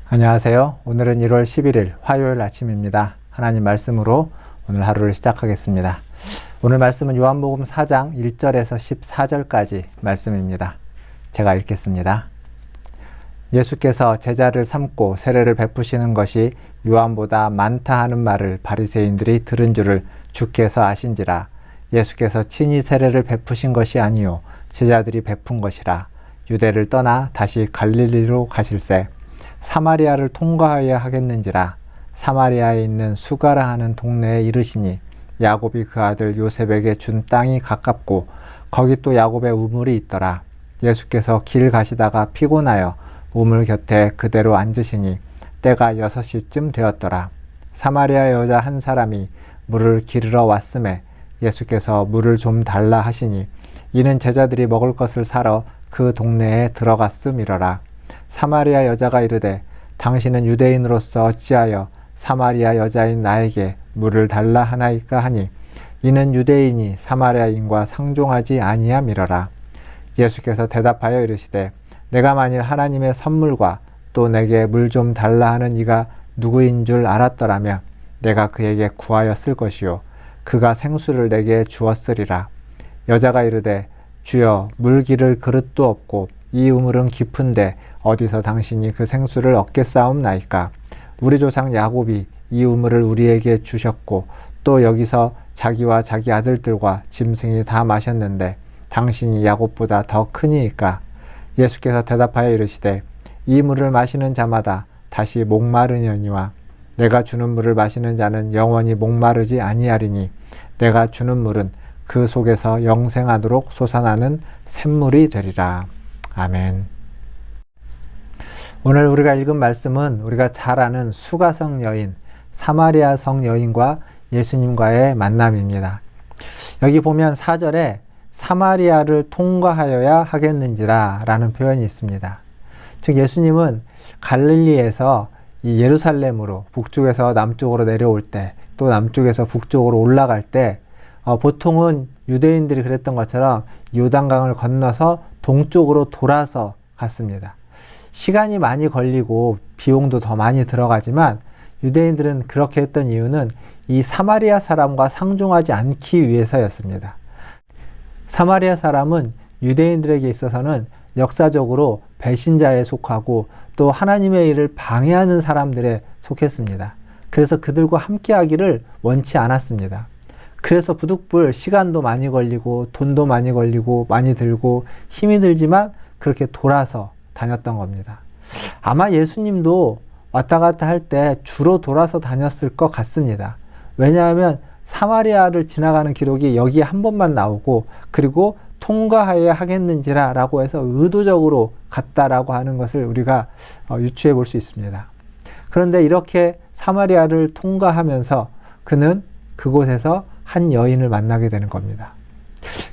안녕하세요. 오늘은 1월 11일 화요일 아침입니다. 하나님 말씀으로 오늘 하루를 시작하겠습니다. 오늘 말씀은 요한복음 4장 1절에서 14절까지 말씀입니다. 제가 읽겠습니다. 예수께서 제자를 삼고 세례를 베푸시는 것이 요한보다 많다 하는 말을 바리새인들이 들은 줄을 주께서 아신지라. 예수께서 친히 세례를 베푸신 것이 아니요 제자들이 베푼 것이라. 유대를 떠나 다시 갈릴리로 가실새 사마리아를 통과하여야 하겠는지라. 사마리아에 있는 수가라 하는 동네에 이르시니 야곱이 그 아들 요셉에게 준 땅이 가깝고 거기 또 야곱의 우물이 있더라. 예수께서 길 가시다가 피곤하여 우물 곁에 그대로 앉으시니 때가 6시쯤 되었더라. 사마리아 여자 한 사람이 물을 기르러 왔음에 예수께서 물을 좀 달라 하시니 이는 제자들이 먹을 것을 사러 그 동네에 들어갔음이러라. 사마리아 여자가 이르되 당신은 유대인으로서 어찌하여 사마리아 여자인 나에게 물을 달라 하나이까 하니 이는 유대인이 사마리아인과 상종하지 아니함이러라. 예수께서 대답하여 이르시되 내가 만일 하나님의 선물과 또 내게 물 좀 달라 하는 이가 누구인 줄 알았더라면 내가 그에게 구하였을 것이요 그가 생수를 내게 주었으리라. 여자가 이르되 주여 물 기를 그릇도 없고 이 우물은 깊은데 어디서 당신이 그 생수를 얻겠사옵나이까. 우리 조상 야곱이 이 우물을 우리에게 주셨고 또 여기서 자기와 자기 아들들과 짐승이 다 마셨는데 당신이 야곱보다 더 크니이까. 예수께서 대답하여 이르시되 이 물을 마시는 자마다 다시 목마르려니와 내가 주는 물을 마시는 자는 영원히 목마르지 아니하리니 내가 주는 물은 그 속에서 영생하도록 솟아나는 샘물이 되리라. 아멘. 오늘 우리가 읽은 말씀은 우리가 잘 아는 수가성 여인, 사마리아 성 여인과 예수님과의 만남입니다. 여기 보면 4절에 사마리아를 통과하여야 하겠는지라 라는 표현이 있습니다. 즉 예수님은 갈릴리에서 이 예루살렘으로 북쪽에서 남쪽으로 내려올 때 또 남쪽에서 북쪽으로 올라갈 때 보통은 유대인들이 그랬던 것처럼 요단강을 건너서 동쪽으로 돌아서 갔습니다. 시간이 많이 걸리고 비용도 더 많이 들어가지만 유대인들은 그렇게 했던 이유는 이 사마리아 사람과 상종하지 않기 위해서였습니다. 사마리아 사람은 유대인들에게 있어서는 역사적으로 배신자에 속하고 또 하나님의 일을 방해하는 사람들에 속했습니다. 그래서 그들과 함께 하기를 원치 않았습니다. 그래서 부득불 시간도 많이 걸리고 돈도 많이 걸리고 많이 들고 힘이 들지만 그렇게 돌아서 다녔던 겁니다. 아마 예수님도 왔다 갔다 할 때 주로 돌아서 다녔을 것 같습니다. 왜냐하면 사마리아를 지나가는 기록이 여기에 한 번만 나오고 그리고 통과하여야 하겠는지라 라고 해서 의도적으로 갔다라고 하는 것을 우리가 유추해 볼 수 있습니다. 그런데 이렇게 사마리아를 통과하면서 그는 그곳에서 한 여인을 만나게 되는 겁니다.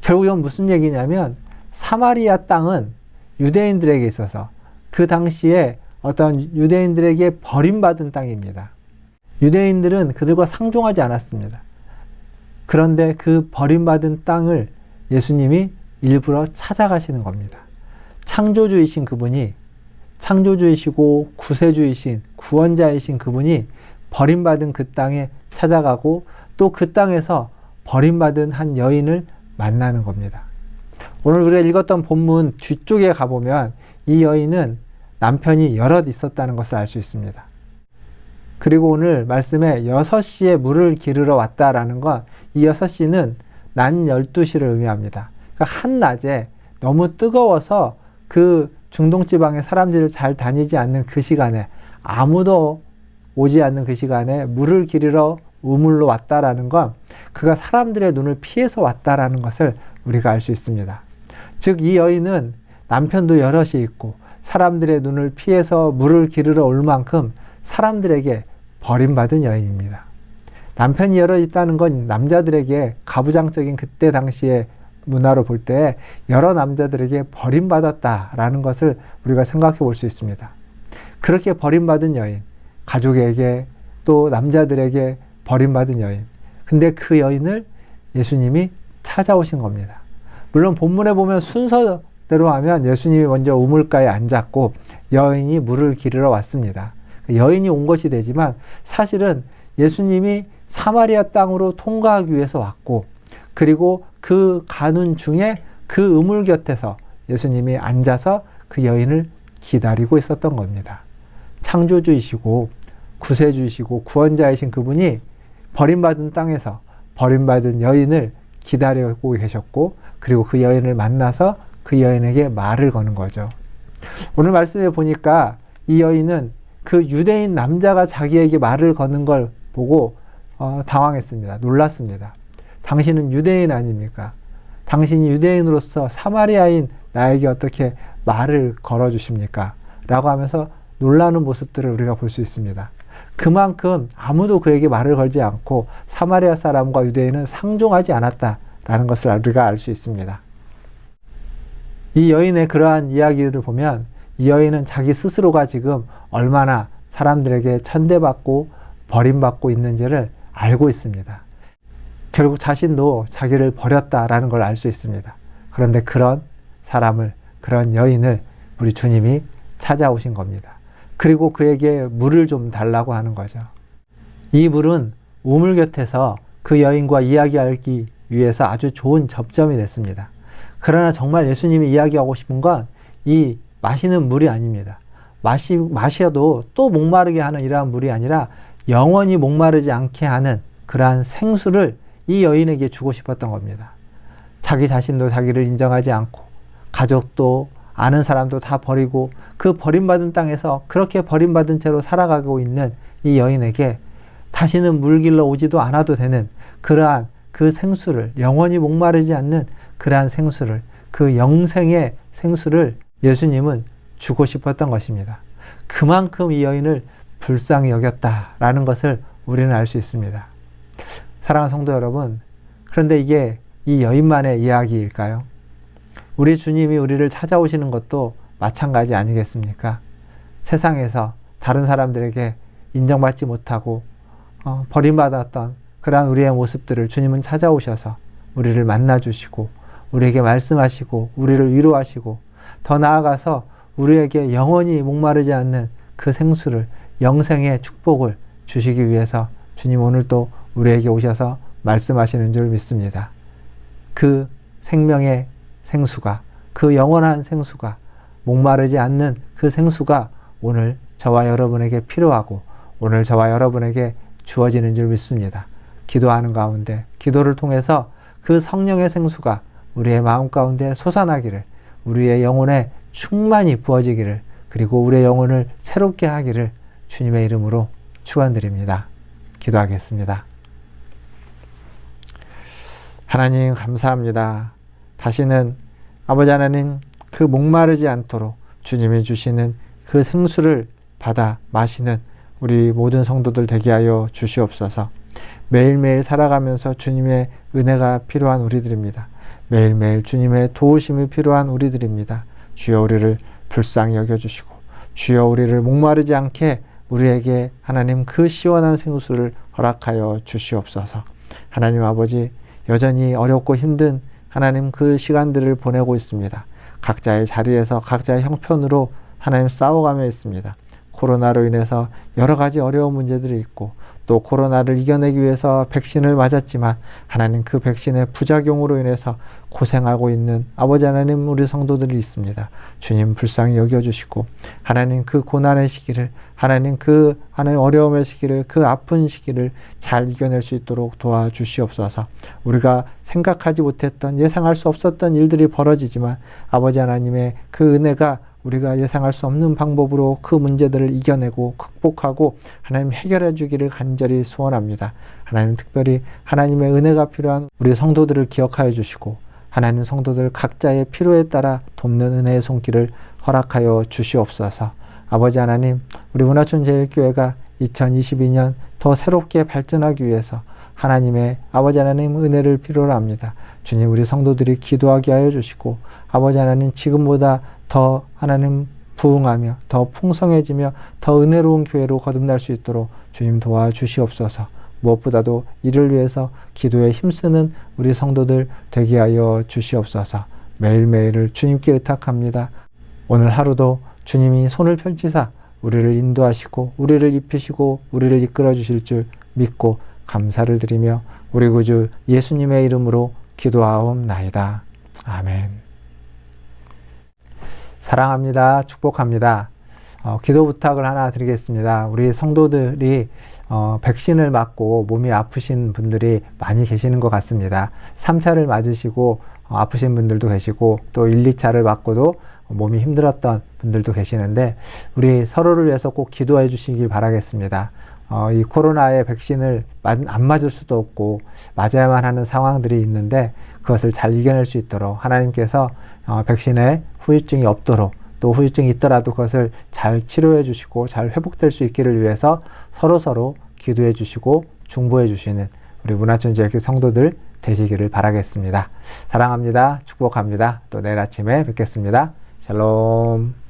결국 이건 무슨 얘기냐면 사마리아 땅은 유대인들에게 있어서 그 당시에 어떤 유대인들에게 버림받은 땅입니다. 유대인들은 그들과 상종하지 않았습니다. 그런데 그 버림받은 땅을 예수님이 일부러 찾아가시는 겁니다. 창조주이신 그분이, 창조주이시고 구세주이신 구원자이신 그분이 버림받은 그 땅에 찾아가고 또 그 땅에서 버림받은 한 여인을 만나는 겁니다. 오늘 우리가 읽었던 본문 뒤쪽에 가보면 이 여인은 남편이 여럿 있었다는 것을 알 수 있습니다. 그리고 오늘 말씀에 6시에 물을 기르러 왔다라는 건 이 6시는 낮 12시를 의미합니다. 그러니까 한낮에 너무 뜨거워서 그 중동지방의 사람들이 잘 다니지 않는 그 시간에 아무도 오지 않는 그 시간에 물을 기르러 우물로 왔다라는 건 그가 사람들의 눈을 피해서 왔다라는 것을 우리가 알 수 있습니다. 즉 이 여인은 남편도 여럿이 있고 사람들의 눈을 피해서 물을 기르러 올 만큼 사람들에게 버림받은 여인입니다. 남편이 여럿 있다는 건 남자들에게 가부장적인 그때 당시의 문화로 볼 때 여러 남자들에게 버림받았다라는 것을 우리가 생각해 볼 수 있습니다. 그렇게 버림받은 여인, 가족에게 또 남자들에게 버림받은 여인. 근데 그 여인을 예수님이 찾아오신 겁니다. 물론 본문에 보면 순서대로 하면 예수님이 먼저 우물가에 앉았고 여인이 물을 기르러 왔습니다. 여인이 온 것이 되지만 사실은 예수님이 사마리아 땅으로 통과하기 위해서 왔고, 그리고 그 가는 중에 그 우물 곁에서 예수님이 앉아서 그 여인을 기다리고 있었던 겁니다. 창조주이시고 구세주이시고 구원자이신 그분이 버림받은 땅에서 버림받은 여인을 기다리고 계셨고, 그리고 그 여인을 만나서 그 여인에게 말을 거는 거죠. 오늘 말씀에 보니까 이 여인은 그 유대인 남자가 자기에게 말을 거는 걸 보고 당황했습니다. 놀랐습니다. 당신은 유대인 아닙니까? 당신이 유대인으로서 사마리아인 나에게 어떻게 말을 걸어주십니까? 라고 하면서 놀라는 모습들을 우리가 볼 수 있습니다. 그만큼 아무도 그에게 말을 걸지 않고 사마리아 사람과 유대인은 상종하지 않았다라는 것을 우리가 알 수 있습니다. 이 여인의 그러한 이야기를 보면 이 여인은 자기 스스로가 지금 얼마나 사람들에게 천대받고 버림받고 있는지를 알고 있습니다. 결국 자신도 자기를 버렸다라는 걸 알 수 있습니다. 그런데 그런 사람을, 그런 여인을 우리 주님이 찾아오신 겁니다. 그리고 그에게 물을 좀 달라고 하는 거죠. 이 물은 우물 곁에서 그 여인과 이야기하기 위해서 아주 좋은 접점이 됐습니다. 그러나 정말 예수님이 이야기하고 싶은 건 이 마시는 물이 아닙니다. 마셔도 또 목마르게 하는 이러한 물이 아니라 영원히 목마르지 않게 하는 그러한 생수를 이 여인에게 주고 싶었던 겁니다. 자기 자신도 자기를 인정하지 않고 가족도 아는 사람도 다 버리고 그 버림받은 땅에서 그렇게 버림받은 채로 살아가고 있는 이 여인에게 다시는 물길러 오지도 않아도 되는 그러한 그 생수를, 영원히 목마르지 않는 그러한 생수를, 그 영생의 생수를 예수님은 주고 싶었던 것입니다. 그만큼 이 여인을 불쌍히 여겼다라는 것을 우리는 알 수 있습니다. 사랑하는 성도 여러분, 그런데 이게 이 여인만의 이야기일까요? 우리 주님이 우리를 찾아오시는 것도 마찬가지 아니겠습니까? 세상에서 다른 사람들에게 인정받지 못하고 버림받았던 그러한 우리의 모습들을 주님은 찾아오셔서 우리를 만나주시고 우리에게 말씀하시고 우리를 위로하시고 더 나아가서 우리에게 영원히 목마르지 않는 그 생수를, 영생의 축복을 주시기 위해서 주님 오늘 또 우리에게 오셔서 말씀하시는 줄 믿습니다. 그 생명의 생수가, 그 영원한 생수가, 목마르지 않는 그 생수가 오늘 저와 여러분에게 필요하고 오늘 저와 여러분에게 주어지는 줄 믿습니다. 기도하는 가운데, 기도를 통해서 그 성령의 생수가 우리의 마음 가운데 솟아나기를, 우리의 영혼에 충만히 부어지기를, 그리고 우리의 영혼을 새롭게 하기를 주님의 이름으로 축원드립니다. 기도하겠습니다. 하나님 감사합니다. 다시는 아버지 하나님 그 목마르지 않도록 주님이 주시는 그 생수를 받아 마시는 우리 모든 성도들 되게 하여 주시옵소서. 매일매일 살아가면서 주님의 은혜가 필요한 우리들입니다. 매일매일 주님의 도우심이 필요한 우리들입니다. 주여 우리를 불쌍히 여겨주시고 주여 우리를 목마르지 않게 우리에게 하나님 그 시원한 생수를 허락하여 주시옵소서. 하나님 아버지, 여전히 어렵고 힘든 하나님 그 시간들을 보내고 있습니다. 각자의 자리에서 각자의 형편으로 하나님 싸워가며 있습니다. 코로나로 인해서 여러 가지 어려운 문제들이 있고 또 코로나를 이겨내기 위해서 백신을 맞았지만 하나님 그 백신의 부작용으로 인해서 고생하고 있는 아버지 하나님 우리 성도들이 있습니다. 주님 불쌍히 여겨주시고 하나님 그 고난의 시기를, 하나님 그 하나님 어려움의 시기를, 그 아픈 시기를 잘 이겨낼 수 있도록 도와주시옵소서. 우리가 생각하지 못했던, 예상할 수 없었던 일들이 벌어지지만 아버지 하나님의 그 은혜가 우리가 예상할 수 없는 방법으로 그 문제들을 이겨내고 극복하고 하나님 해결해 주기를 간절히 소원합니다. 하나님 특별히 하나님의 은혜가 필요한 우리 성도들을 기억하여 주시고 하나님 성도들 각자의 필요에 따라 돕는 은혜의 손길을 허락하여 주시옵소서. 아버지 하나님, 우리 문화촌 제1교회가 2022년 더 새롭게 발전하기 위해서 하나님의 아버지 하나님 은혜를 필요로 합니다. 주님, 우리 성도들이 기도하게 하여 주시고 아버지 하나님 지금보다 더 하나님 부흥하며 더 풍성해지며 더 은혜로운 교회로 거듭날 수 있도록 주님 도와주시옵소서. 무엇보다도 이를 위해서 기도에 힘쓰는 우리 성도들 되게 하여 주시옵소서. 매일매일을 주님께 의탁합니다. 오늘 하루도 주님이 손을 펼치사 우리를 인도하시고 우리를 입히시고 우리를 이끌어 주실 줄 믿고 감사를 드리며 우리 구주 예수님의 이름으로 기도하옵나이다. 아멘. 사랑합니다. 축복합니다. 기도 부탁을 하나 드리겠습니다. 우리 성도들이 백신을 맞고 몸이 아프신 분들이 많이 계시는 것 같습니다. 3차를 맞으시고 아프신 분들도 계시고 또 1, 2차를 맞고도 몸이 힘들었던 분들도 계시는데 우리 서로를 위해서 꼭 기도해 주시길 바라겠습니다. 이 코로나의 백신을 안 맞을 수도 없고 맞아야만 하는 상황들이 있는데 그것을 잘 이겨낼 수 있도록 하나님께서 백신에 후유증이 없도록 또 후유증이 있더라도 그것을 잘 치료해 주시고 잘 회복될 수 있기를 위해서 서로 기도해 주시고 중보해 주시는 우리 문화촌지역교 성도들 되시기를 바라겠습니다. 사랑합니다. 축복합니다. 또 내일 아침에 뵙겠습니다. 샬롬.